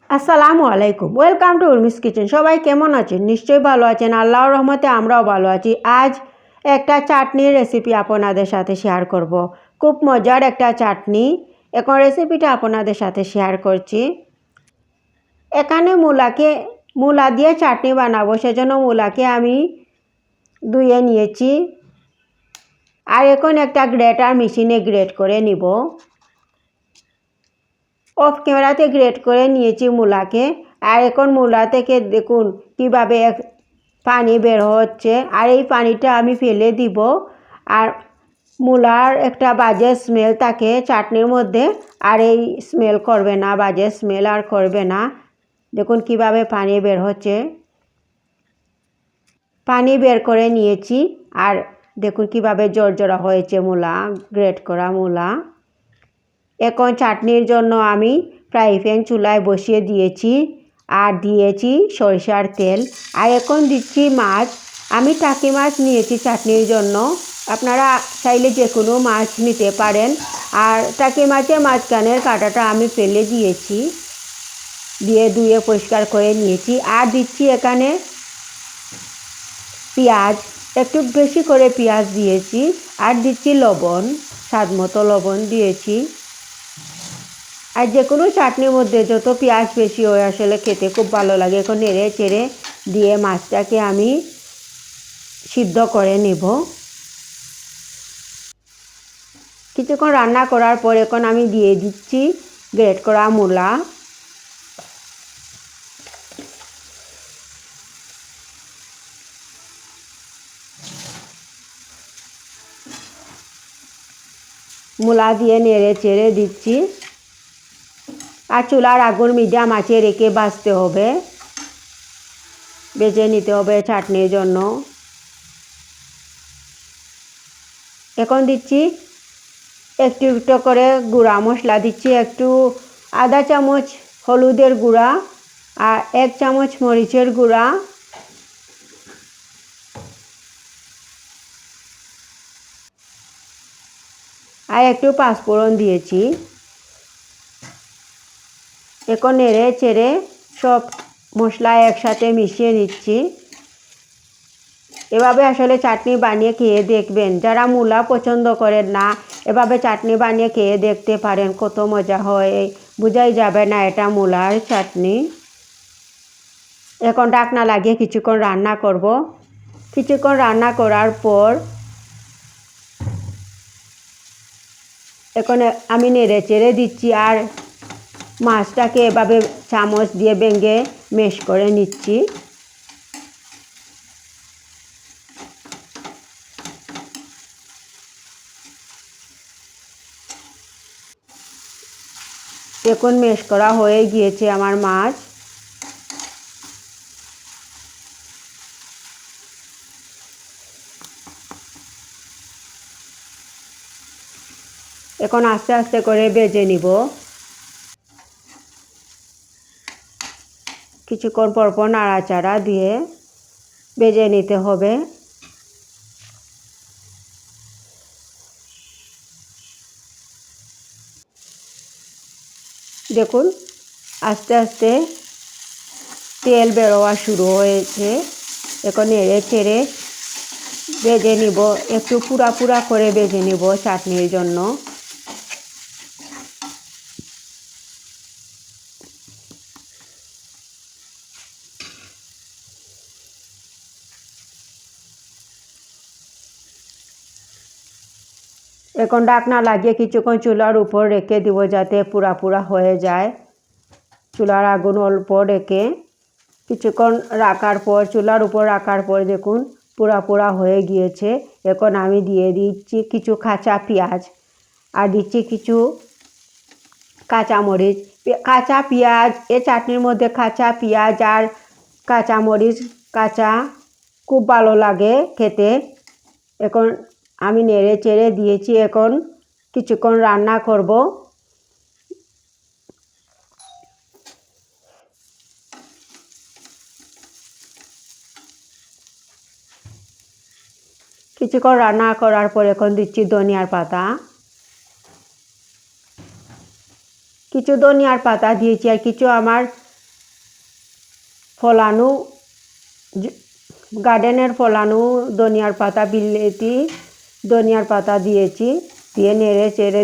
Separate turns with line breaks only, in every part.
আসসালামু আলাইকুম, welcome to Urmi's kitchen. সবাই কেমন আছেন? নিশ্চয়ই ভালো আছেন। আল্লাহর রহমতে আমরাও ভালো আছি। আজ একটা চাটনির রেসিপি আপনাদের সাথে শেয়ার করব। খুব মজার একটা চাটনি। এখন রেসিপিটা আপনাদের সাথে শেয়ার করছি। এখানে মূলা দিয়ে চাটনি বানাবো, সেজন্য মূলাকে আমি ধুয়ে নিয়েছি। আর এখন একটা গ্রেটার মেশিনে গ্রেট করে নিব। অফ ক্যামেরাতে গ্রেট করে নিয়েছি মূলাকে। আর এখন মূলা থেকে দেখুন কীভাবে পানি বের হচ্ছে, আর এই পানিটা আমি ফেলে দিব। আর মূলার একটা বাজে স্মেল থাকে চাটনির মধ্যে, আর এই স্মেল করবে না, বাজে স্মেল আর করবে না। দেখুন কিভাবে পানি বের হচ্ছে। পানি বের করে নিয়েছি। আর দেখুন কিভাবে জর্জরা হয়েছে মূলা, গ্রেট করা মূলা। এখন চাটনির জন্য আমি ফ্রাই প্যান চুলায় বসিয়ে দিয়েছি আর দিয়েছি সরিষার তেল। আর এখন দিচ্ছি মাছ। আমি টাকি মাছ নিয়েছি চাটনির জন্য, আপনারা চাইলে যে কোনো মাছ নিতে পারেন। আর টাকি মাছের মাঝখানের কাঁটাটা আমি ফেলে দিয়েছি, দিয়ে ধুয়ে পরিষ্কার করে নিয়েছি। আর দিচ্ছি এখানে পেঁয়াজ, একটু বেশি করে পেঁয়াজ দিয়েছি। আর দিচ্ছি লবণ, স্বাদ মতো লবণ দিয়েছি। আর যে কোনো চাটনির মধ্যে যত পেঁয়াজ বেশি হয় আসলে খেতে খুব ভালো লাগে। এখন নেড়ে চেড়ে দিয়ে মাছটাকে আমি সিদ্ধ করে নেব। কিছুক্ষণ রান্না করার পর এখন আমি দিয়ে দিচ্ছি গ্রেট করা মূলা। মূলা দিয়ে নেড়ে চেড়ে দিচ্ছি। আর চুলার আগুন মিডিয়াম আঁচে রেখে ভাজতে হবে, ভেজে নিতে হবে চাটনির জন্য। এখন দিচ্ছি একটু একটু করে গুঁড়া মশলা দিচ্ছি। একটু আধা চামচ হলুদের গুঁড়া, আর 1 চামচ মরিচের গুঁড়া, আর একটু পাঁচফোড়ন দিয়েছি। এখন নেড়ে চেড়ে সব মশলা একসাথে মিশিয়ে নিচ্ছি। এভাবে আসলে চাটনি বানিয়ে খেয়ে দেখবেন। যারা মূলা পছন্দ করেন না, এভাবে চাটনি বানিয়ে খেয়ে দেখতে পারেন, কত মজা হয়। বোঝাই যাবে না এটা মূলার চাটনি। এখন ঢাকনা লাগিয়ে কিছুক্ষণ রান্না করব। কিছুক্ষণ রান্না করার পর এখন আমি নেড়ে চেড়ে দিচ্ছি। আর মাছটাকে এভাবে চামচ দিয়ে ভেঙে মেশ করে নিচ্ছি। এখন মেশ করা হয়ে গিয়েছে আমার মাছ। এখন আস্তে আস্তে করে ভেজে নিব। কিছুক্ষণ পরপর নাড়াচাড়া দিয়ে ভেজে নিতে হবে। দেখুন আস্তে আস্তে তেল বেরোয়া শুরু হয়েছে। এখন নেড়ে চেড়ে ভেজে নিব, একটু পুরা পুরা করে ভেজে নিব চাটনির জন্য। এখন ঢাকনা লাগিয়ে কিছুক্ষণ চুলার উপর রেখে দিব, যাতে পুরা পুরা হয়ে যায়। চুলার আগুন অল্প রেখে কিছুক্ষণ রাখার পর, চুলার উপর রাখার পর দেখুন পুরা পুরা হয়ে গিয়েছে। এখন আমি দিয়ে দিচ্ছি কিছু কাঁচা পেঁয়াজ, আর দিচ্ছি কিছু কাঁচামরিচ। কাঁচা পেঁয়াজ, এ চাটনির মধ্যে কাঁচা পেঁয়াজ আর কাঁচামরিচ কাঁচা খুব ভালো লাগে খেতে। এখন আমি নেড়ে চেড়ে দিয়েছি। এখন কিছুক্ষণ রান্না করব। কিছুক্ষণ রান্না করার পর এখন দিচ্ছি ধনিয়ার পাতা। কিছু ধনিয়ার পাতা দিয়েছি, আর কিছু আমার ফলানো গার্ডেনের ফলানো ধনিয়ার পাতা, বিলেতি ধনিয়ার পাতা দিয়েছি, দিয়ে নেড়ে চেড়ে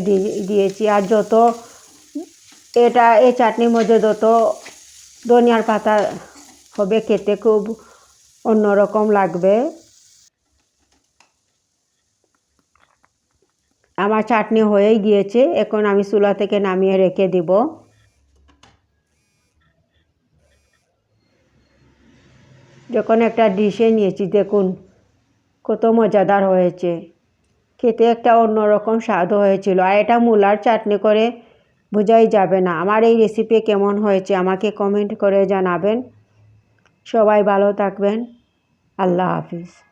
দিয়েছি। আর যত এই চাটনির মধ্যে যত ধনিয়ার পাতা হবে খেতে খুব অন্যরকম লাগবে। আমার চাটনি হয়েই গিয়েছে, এখন আমি চুলা থেকে নামিয়ে রেখে দিব। যখন একটা ডিশে নিয়েছি, দেখুন কত মজাদার হয়েছে, খেতে একটা অন্যরকম স্বাদ হয়েছিল। আর এটা মূলার চাটনি করে বোঝাই যাবে না। আমার এই রেসিপি কেমন হয়েছে আমাকে কমেন্ট করে জানাবেন। সবাই ভালো থাকবেন। আল্লাহ হাফিজ।